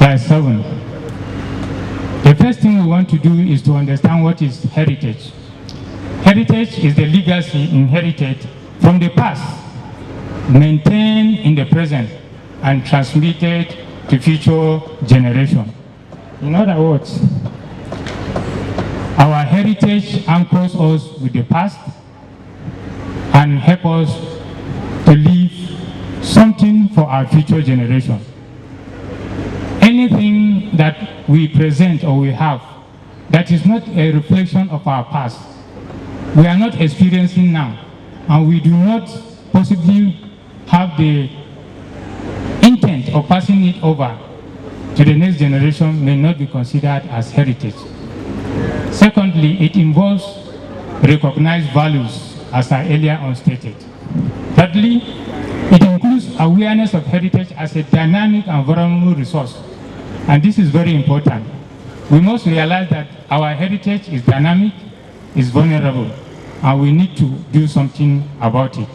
Slide 7. The first thing we want to do is to understand what is heritage. Heritage is the legacy inherited from the past, maintained in the present, and transmitted to future generations. In other words, our heritage anchors us with the past and help us to leave something for our future generation. Anything that we present or we have that is not a reflection of our past, we are not experiencing now, and we do not possibly have the intent of passing it over to the next generation, may not be considered as heritage. Secondly, it involves recognized values, as I earlier on stated. Thirdly, it includes awareness of heritage as a dynamic and vulnerable resource. And this is very important. We must realize that our heritage is dynamic, is vulnerable, and we need to do something about it.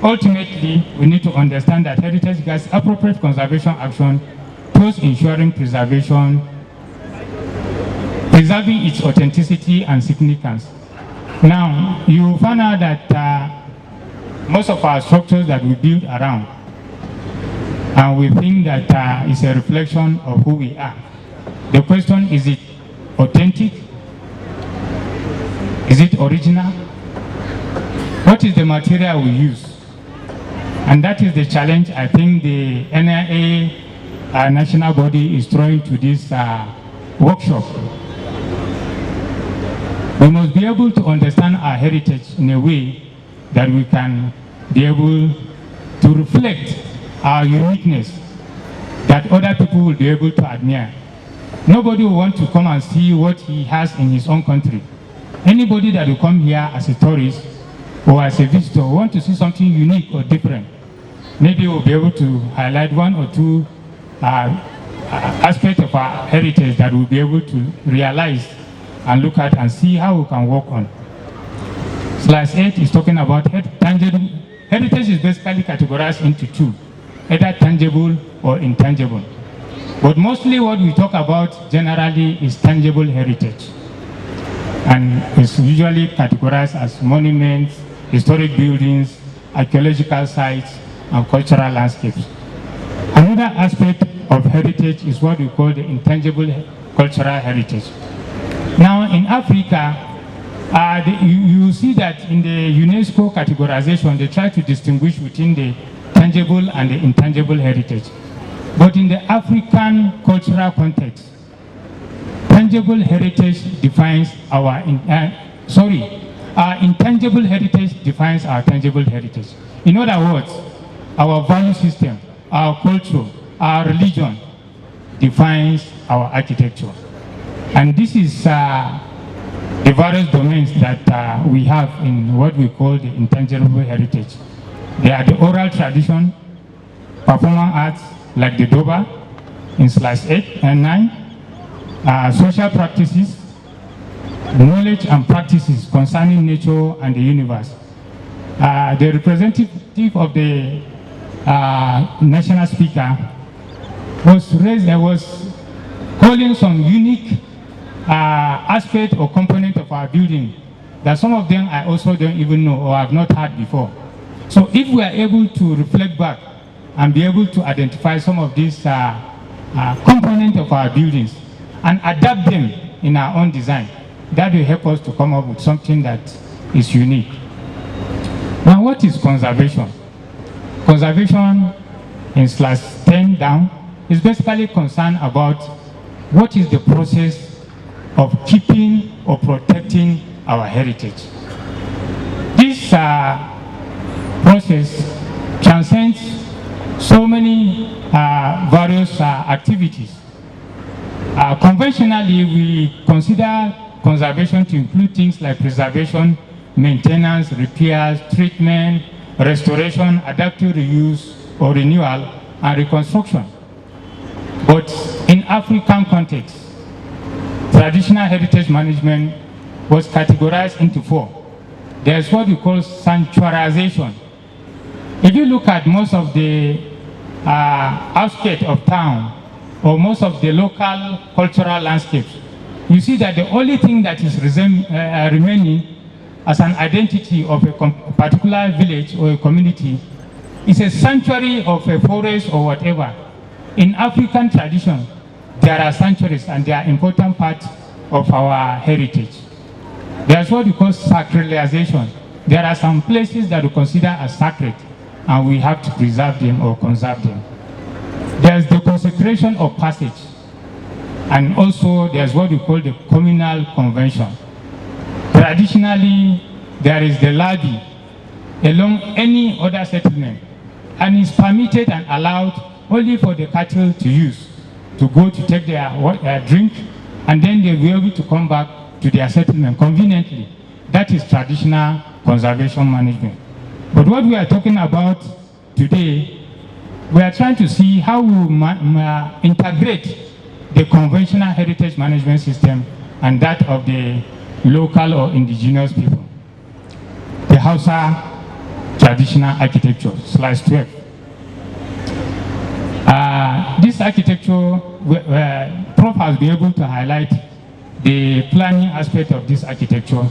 Ultimately, we need to understand that heritage guides appropriate conservation action towards ensuring preserving its authenticity and significance. Now, you find out that most of our structures that we build around, and we think that it's a reflection of who we are. The question, is it authentic? Is it original? What is the material we use? And that is the challenge I think the NIA national body is throwing to this workshop. We must be able to understand our heritage in a way that we can be able to reflect our uniqueness that other people will be able to admire. Nobody will want to come and see what he has in his own country. Anybody that will come here as a tourist or as a visitor will want to see something unique or different. Maybe we'll be able to highlight one or two aspects of our heritage that we'll be able to realize and look at and see how we can work on. Slide 8 is talking about tangible. Heritage is basically categorized into two, either tangible or intangible. But mostly what we talk about generally is tangible heritage. And it's usually categorized as monuments, historic buildings, archaeological sites, and cultural landscapes. Another aspect of heritage is what we call the intangible cultural heritage. Now in Africa, you see that in the UNESCO categorization, they try to distinguish between the tangible and the intangible heritage. But in the African cultural context, tangible heritage defines our intangible heritage defines our tangible heritage. In other words, our value system, our culture, our religion defines our architecture. And this is the various domains that we have in what we call the intangible heritage. They are the oral tradition, performance arts like the Doba in slides 8 and 9, social practices, knowledge and practices concerning nature and the universe. The representative of the national speaker was calling some unique aspect or component of our building that some of them I also don't even know or have not heard before. So if we are able to reflect back and be able to identify some of these components of our buildings and adapt them in our own design, that will help us to come up with something that is unique. Now, what is conservation? Conservation in slide 10 down is basically concerned about what is the process of keeping or protecting our heritage. This process transcends so many various activities. Conventionally, we consider conservation to include things like preservation, maintenance, repairs, treatment, restoration, adaptive reuse or renewal, and reconstruction. But in African context, traditional heritage management was categorized into four. There's what we call sanctuarization. If you look at most of the outskirts of town, or most of the local cultural landscapes, you see that the only thing that is remaining as an identity of a particular village or a community is a sanctuary of a forest or whatever. In African tradition, there are sanctuaries and they are important part of our heritage. There's what we call sacralization. There are some places that we consider as sacred and we have to preserve them or conserve them. There's the consecration of passage, and also there's what we call the communal convention. Traditionally, there is the levy along any other settlement, and it's permitted and allowed only for the cattle to use, to go to take their drink, and then they'll be able to come back to their settlement conveniently. That is traditional conservation management. But what we are talking about today, we are trying to see how we integrate the conventional heritage management system and that of the local or indigenous people. The Hausa traditional architecture, slide 12. This architecture, Prof has been able to highlight the planning aspect of this architecture,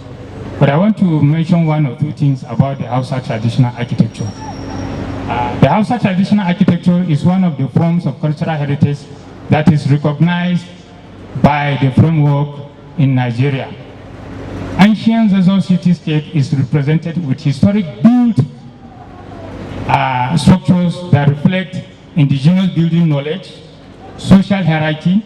but I want to mention one or two things about the Hausa traditional architecture. The Hausa traditional architecture is one of the forms of cultural heritage that is recognized by the framework in Nigeria. Ancient Zazzau cityscape is represented with historic built structures that reflect indigenous building knowledge, social hierarchy,